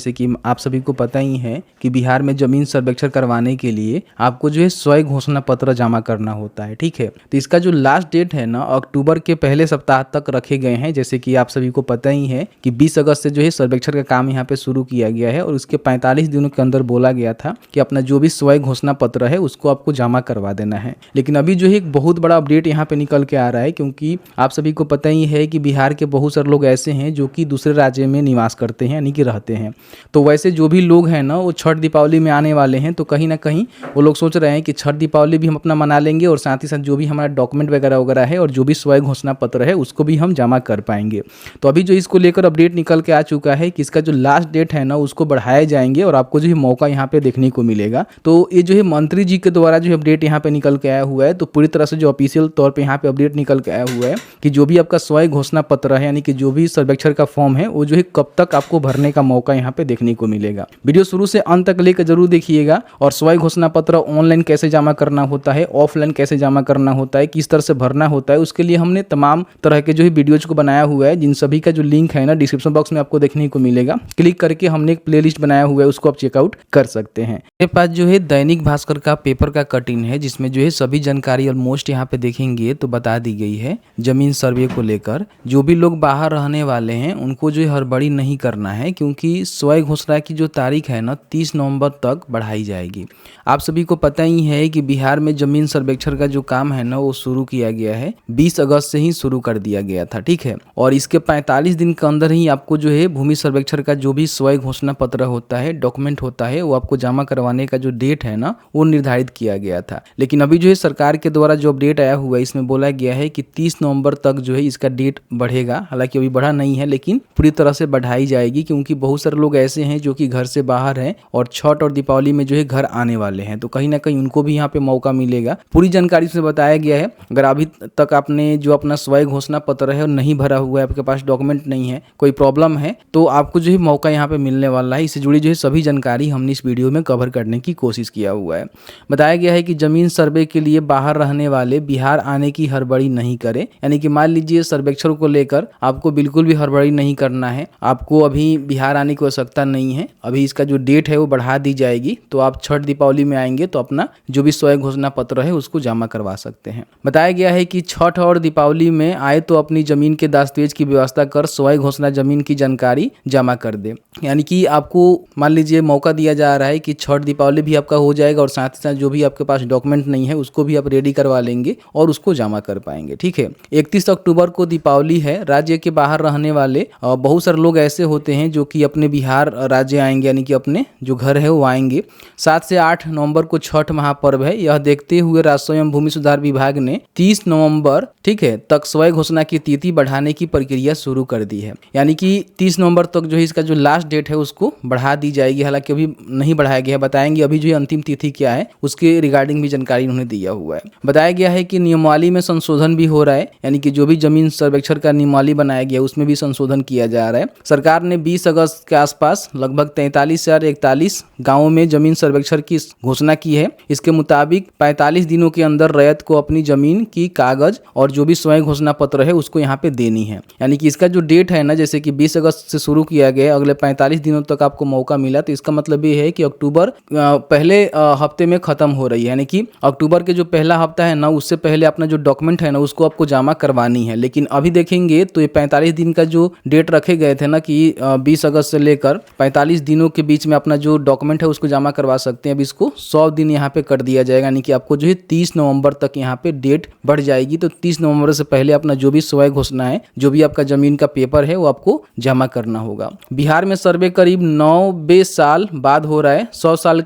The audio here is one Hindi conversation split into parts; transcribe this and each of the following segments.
जैसे कि आप सभी को पता ही है कि बिहार में जमीन सर्वेक्षण करवाने के लिए आपको जो है स्वयं घोषणा पत्र जमा करना होता है। ठीक है, तो इसका जो लास्ट डेट है ना अक्टूबर के पहले सप्ताह तक रखे गए हैं। जैसे कि आप सभी को पता ही है कि 20 अगस्त से जो है सर्वेक्षण का काम यहाँ पे शुरू किया गया है और उसके 45 दिनों के अंदर बोला गया था कि अपना जो भी स्वयं घोषणा पत्र है उसको आपको जमा करवा देना है। लेकिन अभी जो है एक बहुत बड़ा अपडेट यहाँ पे निकल के आ रहा है, क्योंकि आप सभी को पता ही है कि बिहार के बहुत सारे लोग ऐसे हैं जो कि दूसरे राज्य में निवास करते हैं यानी कि रहते हैं। तो वैसे जो भी लोग हैं ना वो छठ दीपावली में आने वाले हैं, तो कहीं ना कहीं वो लोग सोच रहे हैं कि छठ दीपावली भी हम अपना मना लेंगे और साथ ही साथ जो भी हमारा डॉक्यूमेंट वगैरह वगैरह है और जो भी स्वयं घोषणा पत्र है उसको भी हम जमा कर पाएंगे। तो अभी जो इसको लेकर अपडेट निकल के आ चुका है कि इसका जो लास्ट डेट है ना उसको बढ़ाए जाएंगे और आपको जो है मौका यहाँ पे देखने को मिलेगा। तो ये जो है मंत्री जी के द्वारा जो अपडेट यहाँ पे निकल के आया हुआ है, तो पूरी तरह से जो ऑफिशियल तौर पे यहाँ पे अपडेट निकल के आया हुआ है कि जो भी आपका स्वयं घोषणा पत्र है यानी कि जो भी सर्वेक्षण का फॉर्म है वो जो है कब तक आपको भरने का मौका यहाँ पे देखने को मिलेगा। वीडियो शुरू से अंत तक लेकर जरूर देखिएगा। और स्वयं घोषणा पत्र ऑनलाइन कैसे जमा करना होता है, ऑफलाइन कैसे जमा करना होता है, किस तरह से भरना होता है, उसके लिए हमने तमाम तरह के जो है वीडियोज को बनाया हुआ है, जिन सभी का जो लिंक है ना डिस्क्रिप्शन बॉक्स में आपको देखने को मिलेगा। क्लिक करके हमने एक प्लेलिस्ट बनाया हुआ है, उसको आप चेकआउट कर सकते हैं। मेरे पास जो है दैनिक भास्कर का पेपर का कटिंग है, जिसमें जो है सभी जानकारी ऑलमोस्ट यहाँ पे देखेंगे तो बता दी गई है जमीन सर्वे को लेकर। जो भी लोग बाहर रहने वाले हैं उनको जो है हड़बड़ी नहीं करना है, क्योंकि स्वयं घोषणा की जो तारीख है ना 30 नवंबर तक बढ़ाई जाएगी। आप सभी को पता ही है कि बिहार में जमीन सर्वेक्षण का जो काम है ना वो शुरू किया गया है, 20 अगस्त से ही शुरू कर दिया गया था। ठीक है, और इसके 45 दिन के अंदर ही आपको जो है भूमि सर्वेक्षण का जो भी स्वयं घोषणा पत्र होता है, डॉक्यूमेंट होता है, वो आपको जमा करवाने का जो डेट है ना वो निर्धारित किया गया था। लेकिन अभी जो है सरकार के द्वारा जो अपडेट आया हुआ है इसमें बोला गया है कि 30 नवंबर तक जो है इसका डेट बढ़ेगा। हालांकि अभी बढ़ा नहीं है लेकिन पूरी तरह से बढ़ाई जाएगी, क्योंकि बहुत सारे लोग ऐसे हैं जो कि घर से बाहर हैं और छठ और दीपावली में जो है घर आने वाले हैं, तो कहीं ना कहीं उनको भी यहाँ पे मौका मिलेगा। पूरी जानकारी से बताया गया है। अगर अभी तक आपने जो अपना स्वयं घोषणा पत्र है और नहीं भरा हुआ है, आपके पास डॉक्यूमेंट नहीं है, कोई प्रॉब्लम है, तो आपको जो है मौका यहाँ पे मिलने वाला है। इससे जुड़ी जो है सभी जानकारी हमने इस वीडियो में कवर करने की कोशिश किया हुआ है। बताया गया है कि जमीन सर्वे के लिए बाहर रहने वाले बिहार आने की हड़बड़ी नहीं करें, यानी कि मान लीजिए सर्वेक्षण को लेकर आपको बिल्कुल भी हड़बड़ी नहीं करना है। आपको अभी बिहार आने की आवश्यकता नहीं है। अभी इसका जो डेट है वो बढ़ा दी जाएगी, तो आप छठ दीपावली में आएंगे तो अपना जो भी स्वयं घोषणा पत्र है उसको जमा करवा सकते हैं। बताया गया है कि छठ और दीपावली में आए तो अपनी जमीन के दस्तावेज की व्यवस्था कर स्वयं घोषणा जमीन की जानकारी जमा कर दे। यानी कि आपको मान लीजिए मौका दिया जा रहा है कि छठ दीपावली भी आपका हो जाएगा और साथ ही साथ जो भी आपके पास डॉक्यूमेंट नहीं है उसको भी आप रेडी करवा लेंगे और उसको जमा कर पाएंगे। ठीक है, 31 अक्टूबर को दीपावली है। राज्य के बाहर रहने वाले बहुत सारे लोग ऐसे होते हैं जो कि अपने बिहार राज्य आएंगे, यानी कि अपने जो घर है वो आएंगे। 7 से 8 नवंबर को छठ महापर्व है। यह देखते हुए राजस्व एवं भूमि सुधार विभाग ने 30 नवंबर ठीक है तक स्वयं घोषणा की तिथि बढ़ाने की प्रक्रिया शुरू कर दी है। यानी कि 30 नवंबर तक जो है इसका जो लास्ट डेट है उसको बढ़ा दी जाएगी। हालांकि अभी नहीं बढ़ाया गया है, बताएंगे अभी जो है अंतिम तिथि क्या है उसके रिगार्डिंग भी जानकारी उन्होंने दिया हुआ है। बताया गया है कि नियमावली में संशोधन भी हो रहा है, यानी कि जो भी जमीन सर्वेक्षण का नियमावली बनाया गया उसमें भी संशोधन किया जा रहा है। सरकार ने 20 अगस्त के आसपास लगभग 43,041 गाँवों में जमीन सर्वेक्षण की घोषणा की है। इसके मुताबिक 45 दिनों के अंदर रैयत को अपनी जमीन की कागज और जो भी स्वयं घोषणा पत्र है उसको यहाँ पे देनी है। यानी कि इसका जो डेट है ना, जैसे कि 20 अगस्त से शुरू किया गया, अगले 45 दिनों तक आपको मौका मिला, तो इसका मतलब ये है कि अक्टूबर पहले हफ्ते में खत्म हो रही है। यानी कि अक्टूबर के जो पहला हफ्ता है ना उससे पहले अपना जो डॉक्यूमेंट है ना उसको आपको जमा करवानी है। लेकिन अभी देखेंगे तो ये 45 दिन का जो डेट रखे गए थे ना कि 20 अगस्त से लेकर 45 दिनों के बीच में अपना जो डॉक्यूमेंट है उसको जमा करवा सकते हैं। अब इसको 100 दिन यहाँ पे कर दिया जाएगा, यानी कि आपको जो है 30 नवंबर तक यहाँ पे डेट बढ़ जाएगी। तो 30 नवंबर से पहले अपना जो भी स्वयं घोषणा है, जो भी आपका जमीन का पेपर है वो आपको जमा करना होगा। बिहार में सर्वे करीब 90 साल बाद हो रहा है। 100 साल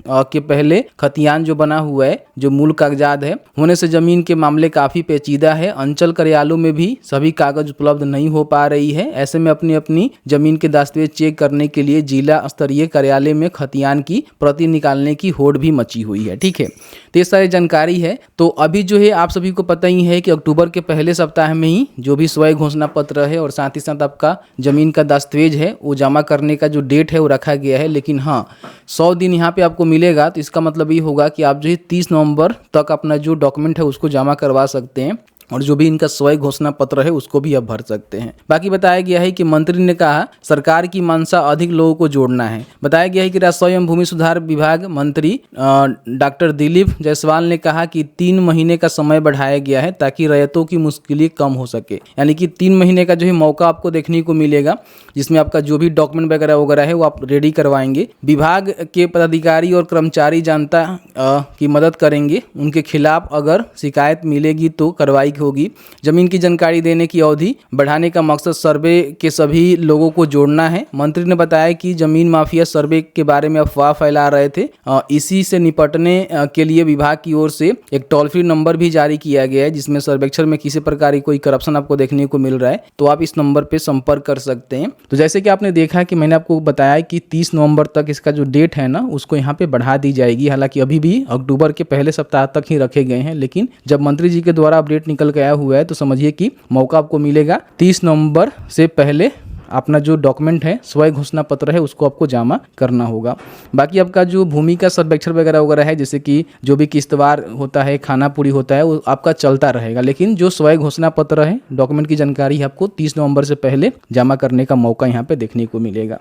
के पहले खतियान जो बना हुआ है, जो मूल कागजात है, होने से जमीन के मामले काफ़ी पेचीदा है। अंचल कार्यालयों में भी सभी कागज उपलब्ध नहीं हो पा रही है। ऐसे में अपनी अपनी जमीन के दस्तावेज चेक करने के लिए जिला स्तरीय कार्यालय में खतियान की प्रति निकालने की होड़ भी मची हुई है। ठीक है, तो ये सारी जानकारी है। तो अभी जो है आप सभी को पता ही है कि अक्टूबर के पहले सप्ताह में ही जो भी स्वयं घोषणा पत्र है और साथ ही साथ आपका जमीन का दस्तावेज है वो जमा करने का जो डेट है वो रखा गया है। लेकिन हाँ, 100 दिन यहाँ पे आपको मिलेगा, तो इसका मतलब ये होगा कि आप जो है 30 नवंबर तक अपना जो डॉक्यूमेंट है उसको जमा करवा सकते हैं। और जो भी इनका स्वयं घोषणा पत्र है उसको भी आप भर सकते हैं। बाकी बताया गया है कि मंत्री ने कहा सरकार की मंशा अधिक लोगों को जोड़ना है। बताया गया है कि राजस्व एवं भूमि सुधार विभाग मंत्री डॉक्टर दिलीप जायसवाल ने कहा कि 3 महीने का समय बढ़ाया गया है ताकि रैयतों की मुश्किलें कम हो सके। यानी कि 3 महीने का जो है मौका आपको देखने को मिलेगा, जिसमें आपका जो भी डॉक्यूमेंट वगैरह वगैरह है वो आप रेडी करवाएंगे। विभाग के पदाधिकारी और कर्मचारी जनता की मदद करेंगे। उनके खिलाफ अगर शिकायत मिलेगी तो कार्रवाई होगी। जमीन की जानकारी देने की अवधि बढ़ाने का मकसद सर्वे के सभी लोगों को जोड़ना है। मंत्री ने बताया कि जमीन माफिया सर्वे के बारे में अफवाह फैला रहे थे। इसी से निपटने के लिए विभाग की ओर से एक टोल फ्री नंबर भी जारी किया गया है, जिसमें सर्वेक्षण में किसी प्रकार की कोई करप्शन आपको देखने को मिल रहा है तो आप इस नंबर पर संपर्क कर सकते हैं। तो जैसे कि आपने देखा कि मैंने आपको बताया कि 30 नवंबर तक इसका जो डेट है ना उसको यहाँ पे बढ़ा दी जाएगी। हालांकि अभी भी अक्टूबर के पहले सप्ताह तक ही रखे गए हैं, लेकिन जब मंत्री जी के द्वारा अपडेट निकल गया हुआ है तो समझिए कि मौका आपको मिलेगा 30 नवंबर से पहले अपना जो डॉक्यूमेंट है स्वयं घोषणा पत्र है उसको आपको जमा करना होगा। बाकी आपका जो भूमि का सर्वेक्षण वगैरह वगैरह है, जैसे कि जो भी किस्तवार होता है, खाना पूरी होता है, वो आपका चलता रहेगा। लेकिन जो स्वयं घोषणा पत्र है, डॉक्यूमेंट की जानकारी आपको 30 नवंबर से पहले जमा करने का मौका यहाँ पे देखने को मिलेगा।